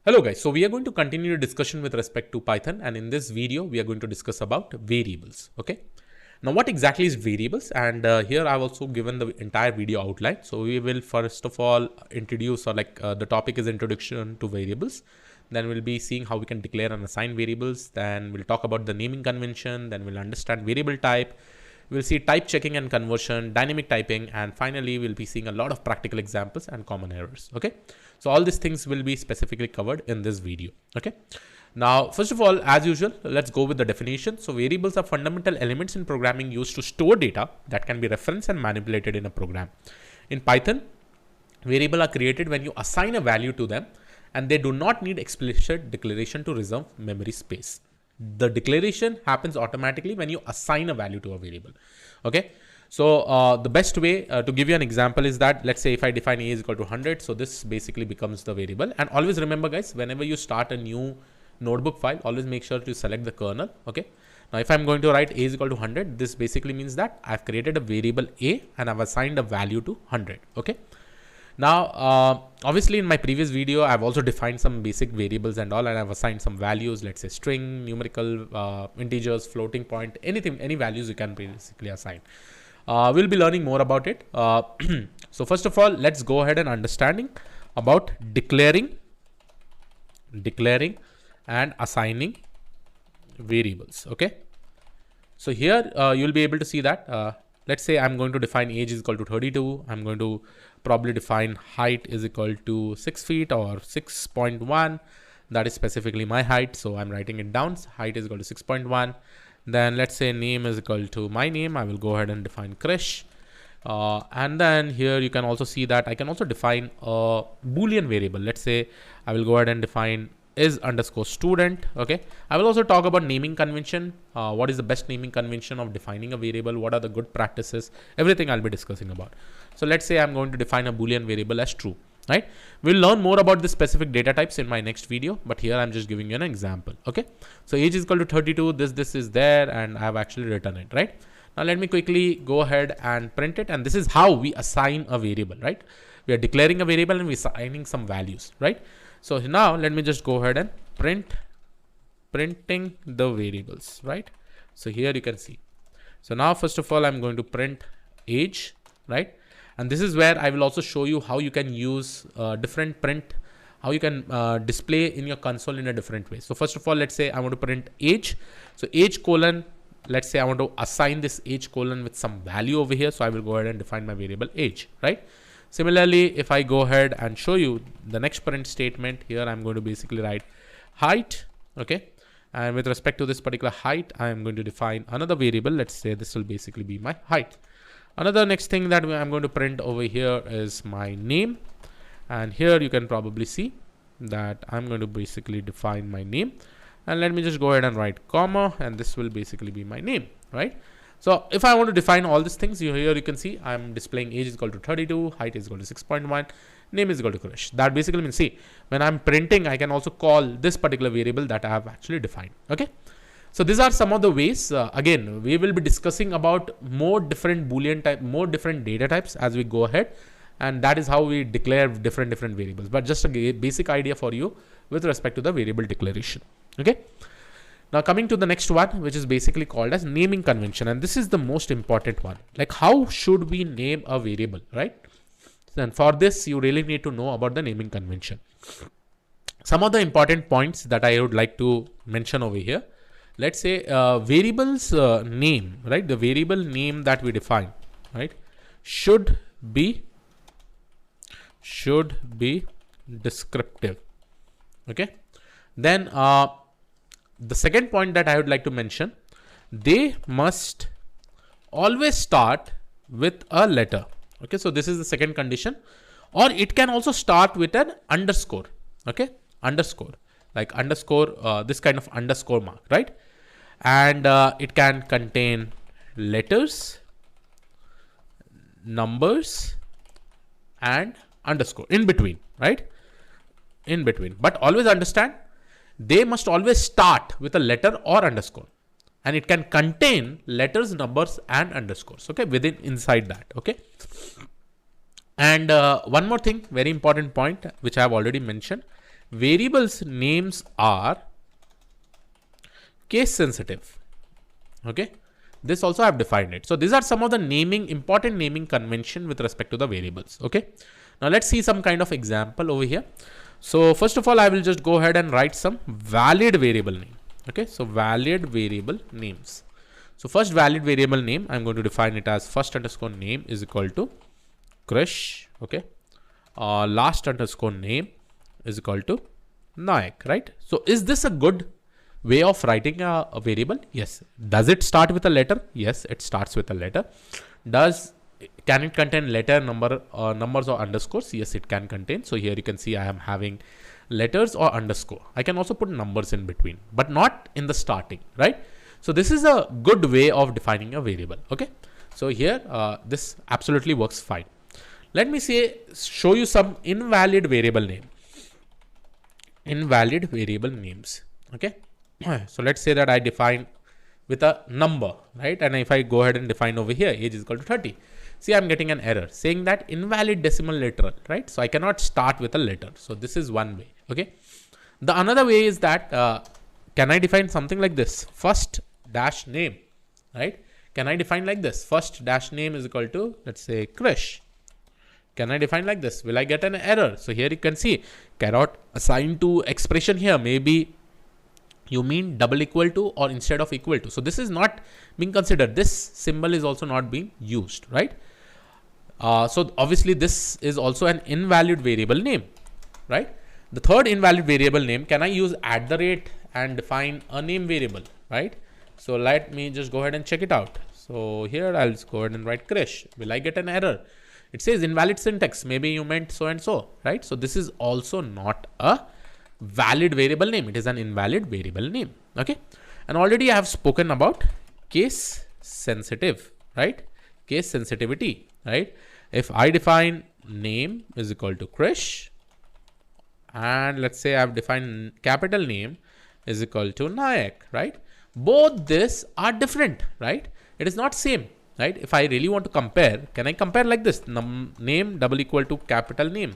Hello guys, so we are going to continue the discussion with respect to Python, and in this video we are going to discuss about variables. Okay, now what exactly is variables? And here I've also given the entire video outline. So we will first of all introduce, or the topic is introduction to variables. Then we'll be seeing how we can declare and assign variables. Then we'll talk about the naming convention. Then we'll understand variable type. We'll see type checking and conversion, dynamic typing, and finally we'll be seeing a lot of practical examples and common errors. Okay, so all these things will be specifically covered in this video. Okay, now first of all, as usual, let's go with the definition. So variables are fundamental elements in programming used to store data that can be referenced and manipulated in a program. In Python, variables are created when you assign a value to them, and they do not need explicit declaration to reserve memory space. The declaration happens automatically when you assign a value to a variable. Okay, so the best way to give you an example is that, let's say if I define a is equal to 100, so this basically becomes the variable. And always remember guys, whenever you start a new notebook file, always make sure to select the kernel. Okay, now if I'm going to write a is equal to 100, this basically means that I've created a variable a and I've assigned a value to 100. Okay, now, obviously in my previous video, I've also defined some basic variables and all, and I've assigned some values, let's say string, numerical, integers, floating point, anything, any values you can basically assign. We'll be learning more about it. So first of all, let's go ahead and understanding about declaring and assigning variables. Okay. So here you'll be able to see that, let's say I'm going to define age is equal to 32. I'm going to probably define height is equal to 6 feet or 6.1. That is specifically my height. So I'm writing it down. Height is equal to 6.1. Then let's say name is equal to my name. I will go ahead and define Krish. And then here you can also see that I can also define a Boolean variable. Let's say I will go ahead and define is underscore student. Okay, I will also talk about naming convention. What is the best naming convention of defining a variable? What are the good practices? Everything I'll be discussing about. So let's say I'm going to define a Boolean variable as true, right? We'll learn more about the specific data types in my next video, but here I'm just giving you an example. Okay, so age is equal to 32. This is there, and I have actually written it, right? Now let me quickly go ahead and print it, and this is how we assign a variable, right? We are declaring a variable and we're assigning some values, right? So now let me just go ahead and printing the variables, right? So here you can see. So now first of all, I'm going to print age, right? And this is where I will also show you how you can use different print, how you can display in your console in a different way. So first of all, let's say I want to print age. So age colon, let's say I want to assign this age colon with some value over here. So I will go ahead and define my variable age, right? Similarly, if I go ahead and show you the next print statement here, I'm going to basically write height. Okay. And with respect to this particular height, I am going to define another variable. Let's say this will basically be my height. Another next thing that I'm going to print over here is my name. And here you can probably see that I'm going to basically define my name. And let me just go ahead and write comma, and this will basically be my name, right? So if I want to define all these things, here you can see I'm displaying age is equal to 32, height is equal to 6.1, name is equal to Krish. That basically means, see, when I'm printing, I can also call this particular variable that I have actually defined. Okay. So these are some of the ways. Again, we will be discussing about more different Boolean type, more different data types as we go ahead. And that is how we declare different variables. But just a basic idea for you with respect to the variable declaration. Okay. Now coming to the next one, which is basically called as naming convention. And this is the most important one. Like how should we name a variable, right? And for this, you really need to know about the naming convention. Some of the important points that I would like to mention over here. Let's say variables name, right? The variable name that we define, right? Should be descriptive. Okay. Then the second point that I would like to mention, they must always start with a letter. Okay, so this is the second condition, or it can also start with an underscore. Okay, underscore, like underscore, this kind of underscore mark, right? And it can contain letters, numbers, and underscore in between, right? In between, but always understand, they must always start with a letter or underscore, and it can contain letters, numbers, and underscores. Okay, inside that. Okay. And one more thing, very important point, which I have already mentioned, variables names are case sensitive. Okay. This also I have defined it. So these are some of the important naming convention with respect to the variables. Okay. Now let's see some kind of example over here. So first of all, I will just go ahead and write some valid variable name. Okay. So valid variable names. So first valid variable name, I'm going to define it as first underscore name is equal to Krish. Okay. Last underscore name is equal to Nayak, right? So is this a good way of writing a variable? Yes. Does it start with a letter? Yes, it starts with a letter. Can it contain letter, numbers or underscores? Yes, it can contain. So here you can see I am having letters or underscore. I can also put numbers in between, but not in the starting, right? So this is a good way of defining a variable. Okay. So here, this absolutely works fine. Let me show you some invalid variable name. Invalid variable names. Okay. So let's say that I define with a number, right? And if I go ahead and define over here, age is equal to 30. See, I'm getting an error saying that invalid decimal literal, right? So I cannot start with a letter. So this is one way. Okay. The another way is that, can I define something like this? First dash name, right? Can I define like this? First dash name is equal to, let's say, Krish. Can I define like this? Will I get an error? So here you can see, cannot assign to expression here. Maybe you mean double equal to or instead of equal to. So this is not being considered. This symbol is also not being used, right? So obviously this is also an invalid variable name, right? The third invalid variable name, can I use @ and define a name variable, right? So let me just go ahead and check it out. So here I'll just go ahead and write Krish. Will I get an error? It says invalid syntax. Maybe you meant so and so, right? So this is also not a valid variable name. It is an invalid variable name. Okay. And already I have spoken about case sensitive, right? Case sensitivity, right? If I define name is equal to Krish, and let's say I've defined capital name is equal to Nayak, right? Both this are different, right? It is not same, right? If I really want to compare, can I compare like this? Name double equal to capital name.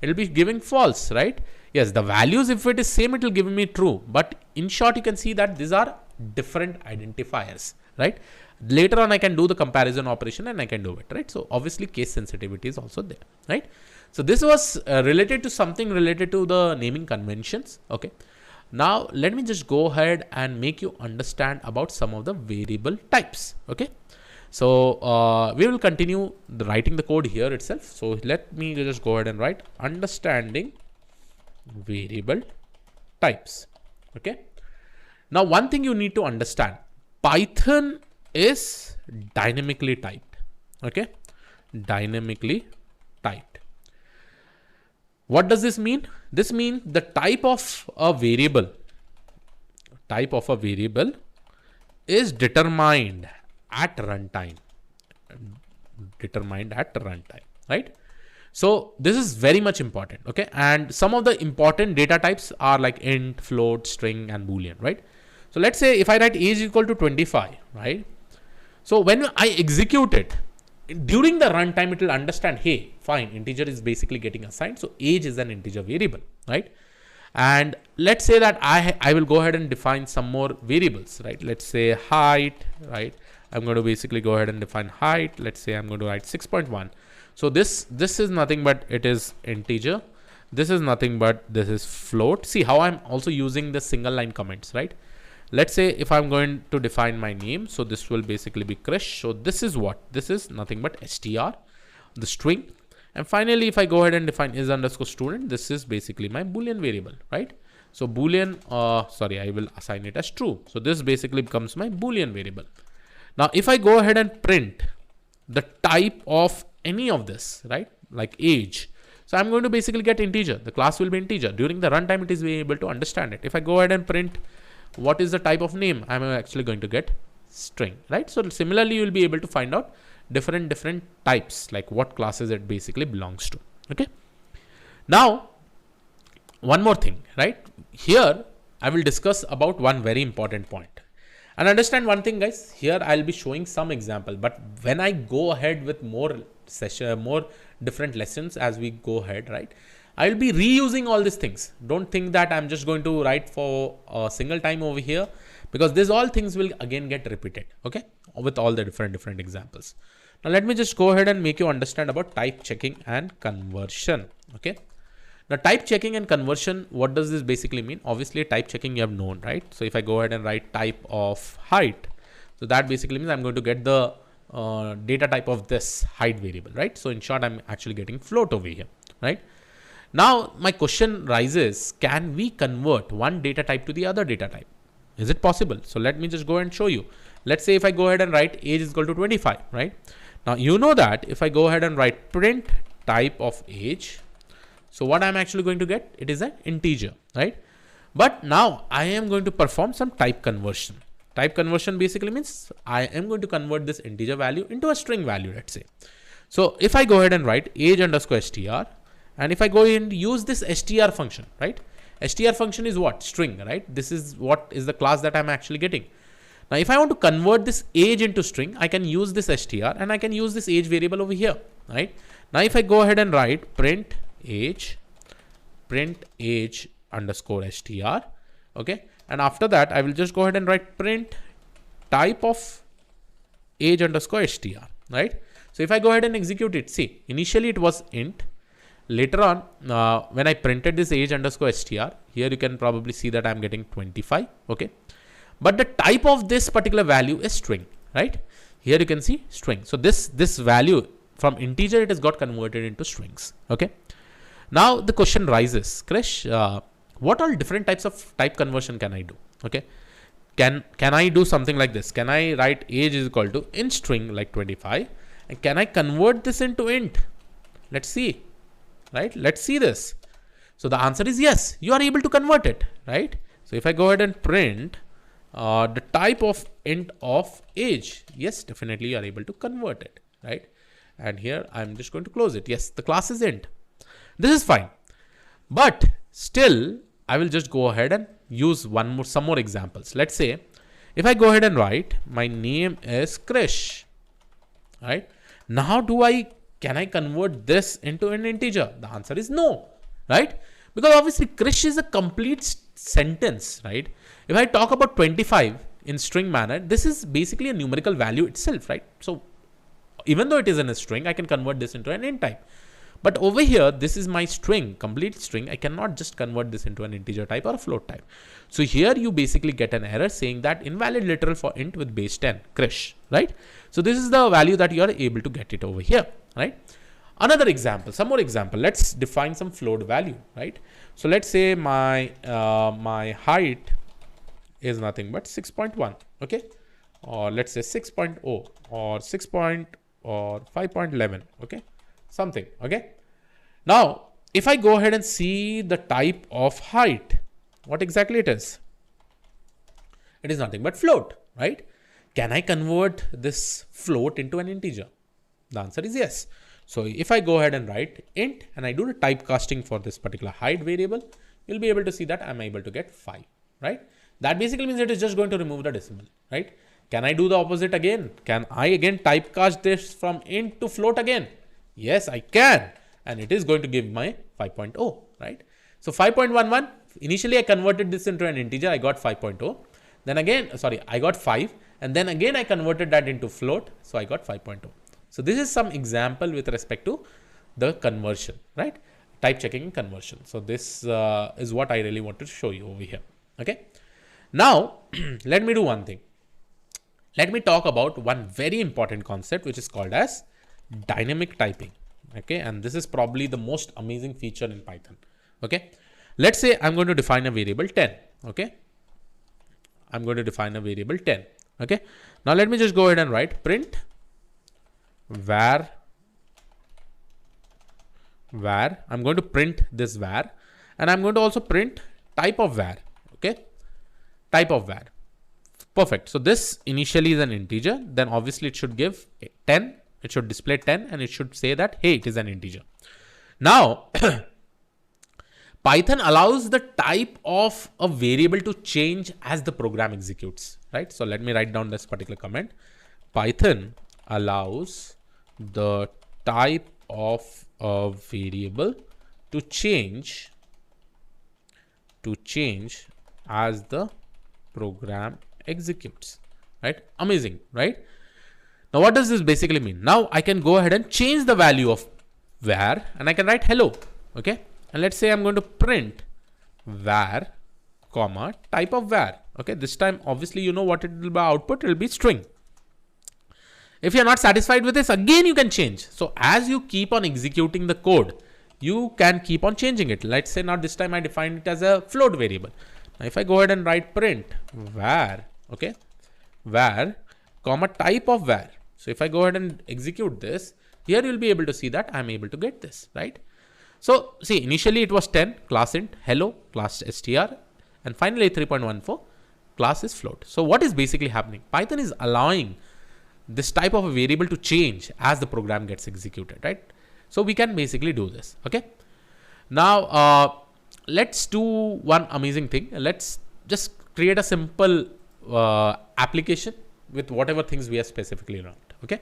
It will be giving false, right? Yes, the values, if it is same, it will give me true. But in short, you can see that these are different identifiers, right? Later on, I can do the comparison operation and I can do it, right? So obviously case sensitivity is also there, right? So this was related to something related to the naming conventions. Okay. Now let me just go ahead and make you understand about some of the variable types. Okay. So we will continue writing the code here itself. So let me just go ahead and write understanding variable types. Okay. Now one thing you need to understand, Python is dynamically typed. Okay. Dynamically typed. What does this mean? This means the type of a variable is determined at runtime. Right? So this is very much important. Okay. And some of the important data types are like int, float, string, and boolean, right? So let's say if I write age equal to 25, right? So when I execute it, during the runtime, it will understand, hey, fine, integer is basically getting assigned. So age is an integer variable, right? And let's say that I will go ahead and define some more variables, right? Let's say height, right? I'm going to basically go ahead and define height. Let's say I'm going to write 6.1. So this is nothing but it is integer. This is nothing but this is float. See how I'm also using the single line comments, right? Let's say if I'm going to define my name, so this will basically be Krish. So this is what? This is nothing but str, the string. And finally, if I go ahead and define is underscore student, this is basically my boolean variable, right? So boolean, I will assign it as true. So this basically becomes my boolean variable. Now, if I go ahead and print the type of any of this, right? Like age. So I'm going to basically get integer. The class will be integer. During the runtime, it is able to understand it. If I go ahead and print what is the type of name, I'm actually going to get string, right? So similarly, you will be able to find out different types, like what classes it basically belongs to. Okay. Now, one more thing, right? Here, I will discuss about one very important point. And understand one thing, guys, here I'll be showing some example, but when I go ahead with more different lessons as we go ahead, right? I'll be reusing all these things. Don't think that I'm just going to write for a single time over here, because these all things will again get repeated, okay, with all the different examples. Now let me just go ahead and make you understand about type checking and conversion, okay. Now type checking and conversion, what does this basically mean? Obviously type checking you have known, right? So if I go ahead and write type of height, so that basically means I'm going to get the data type of this height variable, right? So in short, I'm actually getting float over here, right? Now my question rises, can we convert one data type to the other data type? Is it possible? So let me just go and show you. Let's say if I go ahead and write age is equal to 25, right? Now you know that if I go ahead and write print type of age, so what I'm actually going to get, it is an integer, right? But now I am going to perform some type conversion. Type conversion basically means I am going to convert this integer value into a string value, let's say. So if I go ahead and write age underscore str, and if I go and use this str function, right? Str function is what? String, right? This is what is the class that I'm actually getting. Now, if I want to convert this age into string, I can use this str and I can use this age variable over here, right? Now, if I go ahead and write print age underscore str, okay. And after that, I will just go ahead and write print type of age underscore str, right? So if I go ahead and execute it, see, initially it was int. Later on, when I printed this age underscore str, here you can probably see that I'm getting 25, okay. But the type of this particular value is string, right? Here you can see string. So this value from integer, it has got converted into strings, okay. Now the question rises, Krish, what all different types of type conversion can I do? Okay. Can I do something like this? Can I write age is equal to int string like 25? And can I convert this into int? Let's see, right? Let's see this. So the answer is yes, you are able to convert it, right? So if I go ahead and print the type of int of age, yes, definitely you are able to convert it, right? And here I'm just going to close it. Yes, the class is int. This is fine, but still I will just go ahead and use some more examples. Let's say if I go ahead and write my name is Krish, right? Now can I convert this into an integer? The answer is no, right? Because obviously Krish is a complete sentence, right? If I talk about 25 in string manner, this is basically a numerical value itself, right? So even though it is in a string, I can convert this into an int type. But over here, this is my string, complete string. I cannot just convert this into an integer type or a float type. So here you basically get an error saying that invalid literal for int with base 10, Krish, right? So this is the value that you are able to get it over here, right? Another example, some more example. Let's define some float value, right? So let's say my height is nothing but 6.1, okay? Or let's say 6.0 or 6. Or 5.11, okay? Something, okay? Now, if I go ahead and see the type of height, what exactly it is? It is nothing but float, right? Can I convert this float into an integer? The answer is yes. So if I go ahead and write int and I do the typecasting for this particular height variable, you'll be able to see that I'm able to get 5, right? That basically means it is just going to remove the decimal, right? Can I do the opposite again? Can I again typecast this from int to float again? Yes, I can. And it is going to give my 5.0, right? So 5.11, initially I converted this into an integer. I got 5.0. Then again, I got 5. And then again, I converted that into float. So I got 5.0. So this is some example with respect to the conversion, right? Type checking and conversion. So this is what I really wanted to show you over here. Okay. Now, let me do one thing. Let me talk about one very important concept, which is called as dynamic typing. Okay. And this is probably the most amazing feature in Python. Okay. Let's say I'm going to define a variable 10. Okay. I'm going to define a variable 10. Okay. Now let me just go ahead and write print var. I'm going to print this var, and I'm going to also print type of var. Okay. Type of var. Perfect. So this initially is an integer. Then obviously it should give 10. It should display 10 and it should say that, hey, it is an integer. Now, Python allows the type of a variable to change as the program executes, right? So let me write down this particular comment. Python allows the type of a variable to change as the program executes, right? Amazing, right? Now, what does this basically mean? Now I can go ahead and change the value of var and I can write hello, okay? And let's say I'm going to print var, comma, type of var, okay? This time, obviously, you know what it will be output, it will be string. If you're not satisfied with this, again, you can change. So as you keep on executing the code, you can keep on changing it. Let's say now this time I define it as a float variable. Now if I go ahead and write print var, okay, var, comma, type of var. So if I go ahead and execute this, here you'll be able to see that I'm able to get this, right? So see, initially it was 10, class int, hello, class str, and finally 3.14, class is float. So what is basically happening? Python is allowing this type of a variable to change as the program gets executed, right? So we can basically do this, okay? Now, let's do one amazing thing. Let's just create a simple application with whatever things we have specifically learned, okay?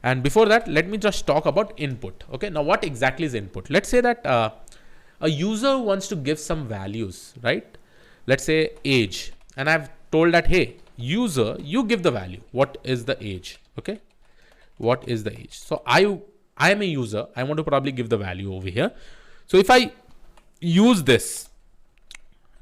And before that, let me just talk about input, okay? Now, what exactly is input? Let's say that a user wants to give some values, right? Let's say age, and I've told that, hey, user, you give the value. What is the age, okay? What is the age? So I am a user. I want to probably give the value over here. So if I use this,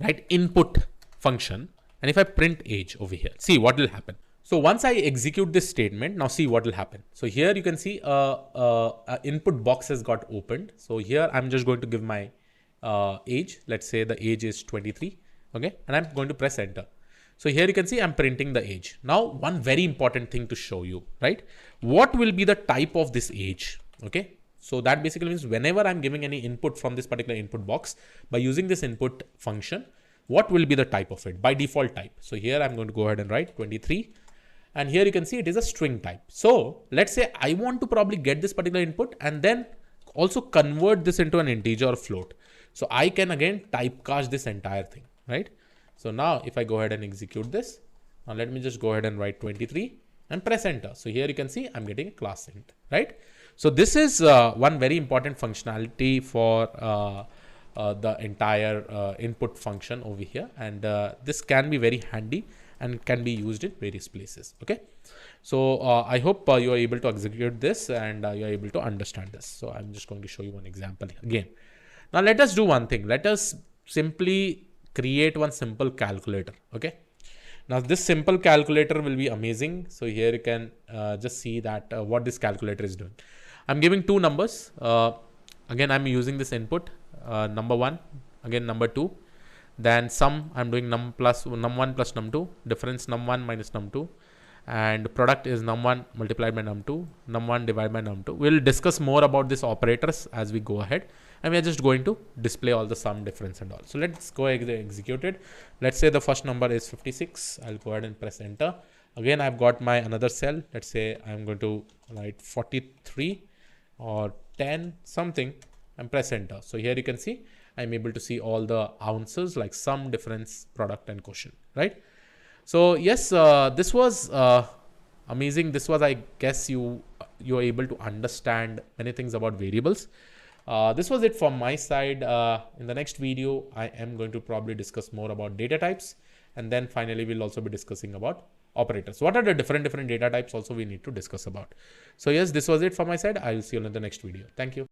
right, input function, and if I print age over here, see what will happen. So once I execute this statement, now see what will happen. So here you can see a input box has got opened. So here I'm just going to give my age. Let's say the age is 23, okay? And I'm going to press enter. So here you can see I'm printing the age. Now, one very important thing to show you, right? What will be the type of this age, okay? So that basically means whenever I'm giving any input from this particular input box, by using this input function, what will be the type of it? By default type. So here I'm going to go ahead and write 23. And here you can see it is a string type. So let's say I want to probably get this particular input and then also convert this into an integer or float. So I can again typecast this entire thing, right? So now if I go ahead and execute this, now let me just go ahead and write 23 and press enter. So here you can see I'm getting a class int, right? So this is one very important functionality for the entire input function over here. And this can be very handy and can be used in various places, okay? So I hope you are able to execute this and you are able to understand this. So I'm just going to show you one example again. Now let us do one thing. Let us simply create one simple calculator, okay? Now this simple calculator will be amazing. So here you can just see that what this calculator is doing. I'm giving two numbers. Again, I'm using this input, number 1, again number 2. Then sum, I'm doing num1 plus num2, difference num1 minus num2. And product is num1 multiplied by num2, num1 divided by num2. We'll discuss more about these operators as we go ahead. And we are just going to display all the sum, difference and all. So let's go execute it. Let's say the first number is 56. I'll go ahead and press enter. Again, I've got my another cell. Let's say I'm going to write 43 or 10 something and press enter. So here you can see I'm able to see all the ounces like sum, difference, product and quotient, right? So yes, this was amazing. This was, I guess you're able to understand many things about variables. This was it from my side. In the next video, I am going to probably discuss more about data types. And then finally, we'll also be discussing about operators. What are the different data types also we need to discuss about. So yes, this was it from my side. I will see you in the next video. Thank you.